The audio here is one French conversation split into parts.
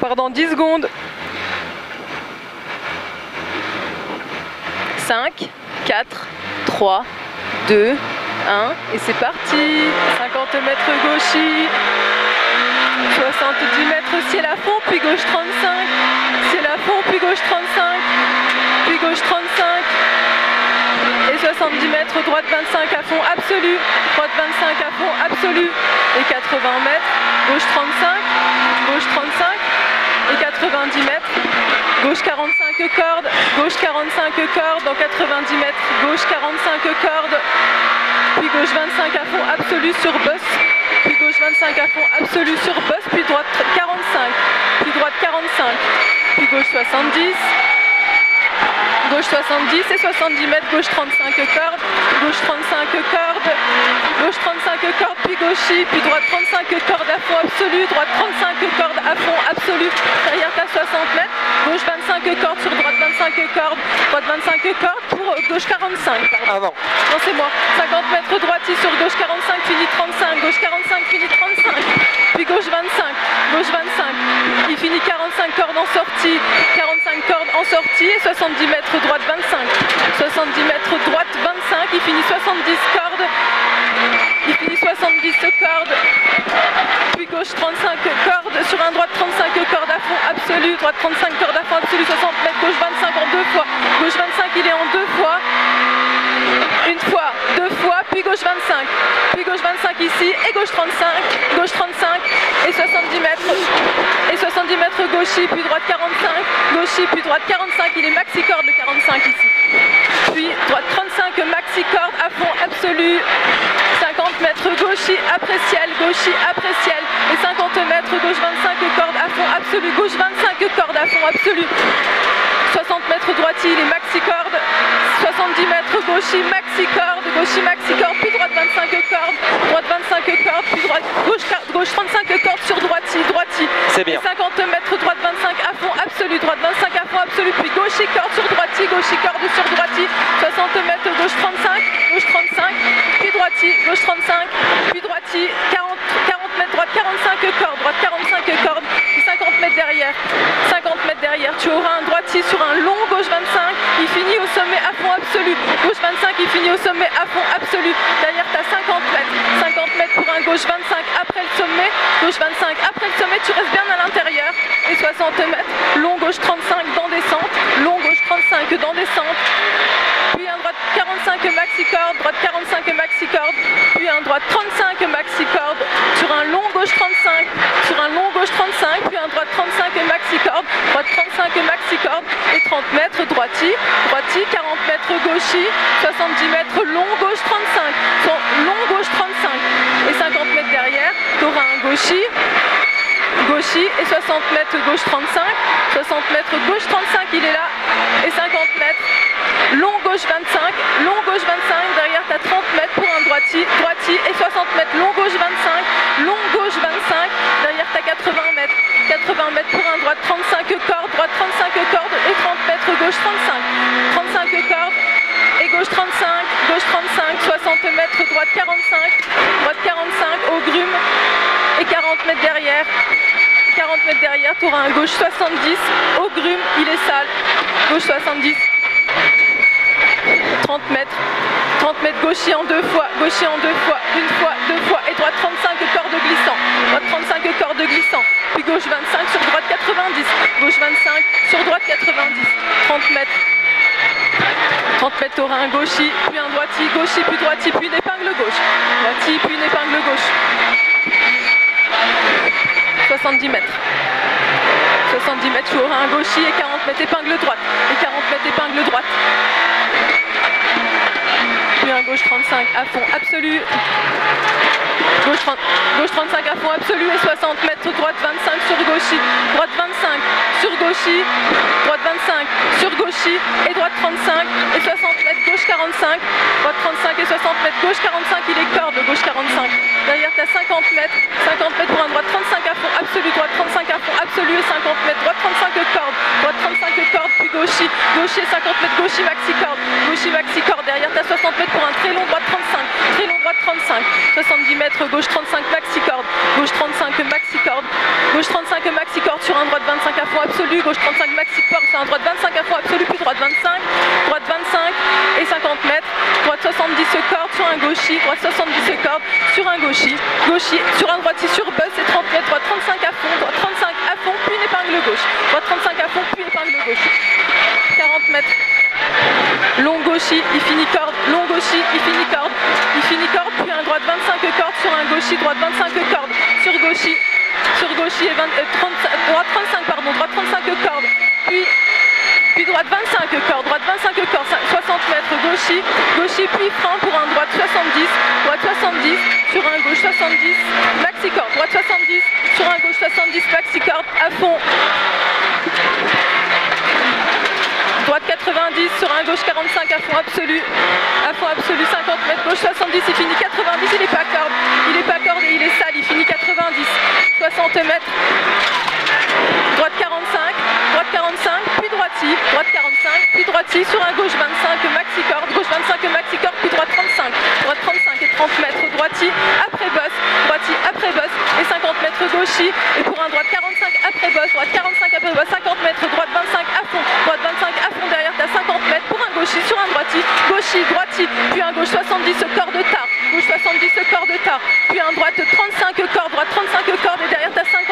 part dans 10 secondes. 5, 4, 3, 2, 1 et c'est parti. 50 mètres gauchis, 70 mètres ciel à fond, puis gauche 35, ciel à fond, puis gauche 35, puis gauche 35 et 70 mètres, droite 25 à fond absolu, droite 25 à fond absolu et 80 mètres, gauche 35, gauche 35 et 90 mètres, gauche 45 cordes, gauche 45 cordes dans 90 mètres, gauche 45 cordes, puis gauche 25 à fond absolu sur bus, puis gauche 25 à fond absolu sur bus, puis droite 45, puis droite 45, puis gauche 70, gauche 70 et 70 mètres, gauche 35 cordes, gauche 35 cordes, gauche 35 cordes, puis gauchis, puis droite 35 cordes à fond absolu, droite 35 cordes à fond absolu, derrière t'as 60 mètres, gauche 25 cordes sur droite 25 cordes, droite 25 cordes pour gauche 45, pardon. Avant. Non c'est moi, 50 mètres droiti sur gauche 45, fini 35, gauche 45, fini 35, puis gauche 25, gauche 25, il finit 45 cordes en sortie, 45 cordes en sortie et 70 mètres droite 25, 70 mètres droite 25, il finit 70 cordes, il finit 70 cordes, puis gauche 35 cordes, sur un droite 35 cordes à fond absolu, droite 35 cordes à fond absolu, 60 mètres, gauche 25 en deux fois, gauche 25 il est en deux fois, une fois, deux fois, puis gauche 25, puis gauche 25 ici, et gauche 35 et 70 mètres, et 70 mètres gauchis, puis droite 45, gauchis, puis droite 45, il est maxi corde le 45 ici, puis droite 35 maxi corde à fond absolu, 50 mètres gauchis après ciel, et 50 mètres gauche 25 cordes à fond absolu, gauche 25 cordes à fond absolu, 60 mètres droiti, il est maxi corde, 70 mètres gauchis maxi corde, puis droite 25 cordes, droite 25 cordes, puis droite, gauche 35 cordes sur droiti, c'est bien. 50 mètres droite 25 à fond absolu, droite 25 à fond absolu, puis gauche corde sur droiti, corde sur droiti, 60 mètres gauche 35, puis droiti, gauche 35, puis droiti, 40 mètres droite 45 cordes, droite 45 cordes, puis 50 mètres derrière, tu auras un droiti sur un long gauche 25, il finit au sommet à fond absolu, gauche 25 il finit au sommet à fond absolu, derrière tu as 50 mètres pour un gauche 25 après le sommet, gauche 25 après le sommet, tu restes bien à l'intérieur, et 60 mètres, long gauche 35 dans descente, long gauche 35 dans descente, puis un droite 45 maxi corde, droite 45 maxi corde, puis un droite 35 maxi corde, sur un long gauche 35, puis un droite 35 maxi corde, droite 35 maxi corde, et 30 mètres droiti, 40 mètres gauchis, 70 mètres long gauche 35, long gauche 35, et 50 mètres derrière, tu auras un gauchis, et 60 mètres gauche 35, 60 mètres gauche 35 il est là, et 50 mètres long gauche 25, derrière tu as 30 mètres pour un droiti, et 60 mètres long gauche 25, derrière tu as 80 mètres pour un droite 35 cordes, et 30 mètres gauche 35 cordes, et gauche 35, 60 mètres droite 45 au grume, et 40 mètres derrière, tu auras un gauche 70, au grume, il est sale, gauche 70, 30 mètres gauchis en deux fois, une fois, deux fois, et droite 35 cordes glissant, puis gauche 25 sur droite 90, gauche 25 sur droite 90, 30 mètres, tu auras un gauchis, puis un droiti, puis droiti, puis une épingle gauche, 70 mètres, tu auras un gauchis et 40 mètres épingle droite, puis un gauche 35 à fond absolu, gauche 35 à fond absolu, et 60 mètres droite 25 sur gauchis, droite 25 sur gauchis, droite 25 sur gauchis, et droite 35 et 60 mètres gauche 45, droite 35 et 60 mètres gauche 45, il est corde gauche 45, derrière tu as 50 mètres pour un droite 35 à fond absolu, droite 35 à fond absolu, et 50 mètres droite 35 cordes, puis gauchis, et 50 mètres gauchis maxi corde, derrière tu as 60 mètres pour un très long droite 35, 70 mètres gauche 35 maxi corde, gauche 35 maxi corde, Gauche 35 maxi corde sur un droite 25 à fond absolu. Gauche 35 maxi corde sur un droite 25 à fond absolu. Puis droite 25. Droite 25 et 50 mètres. Droite 70 corde sur un gauchis. Droite 70 corde sur un gauchis. Gauchis sur un droitier sur bus et 30 mètres. Droite 35 à fond. Droite 35 à fond. Puis une épingle gauche. Droite 35 à fond. Puis épingle gauche. 40 mètres. Long gauchis, il finit corde, long gauchis, il finit corde, puis un droite 25 cordes sur un gauchis, droite 25 cordes sur gauchis et 30, droite 35 pardon, droite 35 cordes, puis droite 25 cordes, 60 mètres gauchis, puis frein pour un droite 70 sur un gauche 70, maxi corde, droite 70 sur un gauche 70, maxi corde à fond. Droite 90 sur un gauche 45 à fond absolu 50 mètres, gauche 70, il finit 90, il n'est pas corde et il est sale, il finit 90, 60 mètres, droite 45, puis droiti sur un gauche 25 maxi corde, puis droite 35 et 30 mètres, droiti après bosse et 50 mètres gauchis, et pour un droite 45 après bosse, 50 mètres, droite 25 à fond, derrière t'as 50 mètres pour un gauchis sur un droiti, puis un gauche 70 corde tard, puis un droite 35 corde, et derrière t'as 50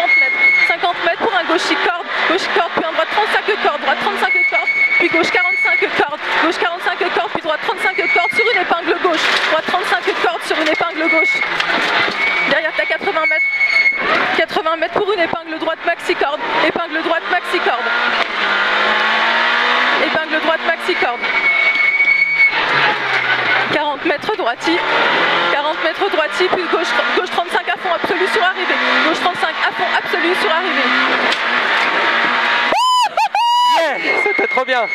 mètres pour un gauchis corde, puis un droite 35 corde, puis gauche 45 corde, puis droite 35 corde sur une épingle gauche, droite 35 corde sur une épingle gauche, derrière t'as 80 mètres pour une épingle droite maxi corde, épingle droite maxi corde, 40 mètres droiti, puis gauche 35 à fond absolu sur arrivée, gauche 35 à fond absolu sur arrivée. Yeah, c'était trop bien.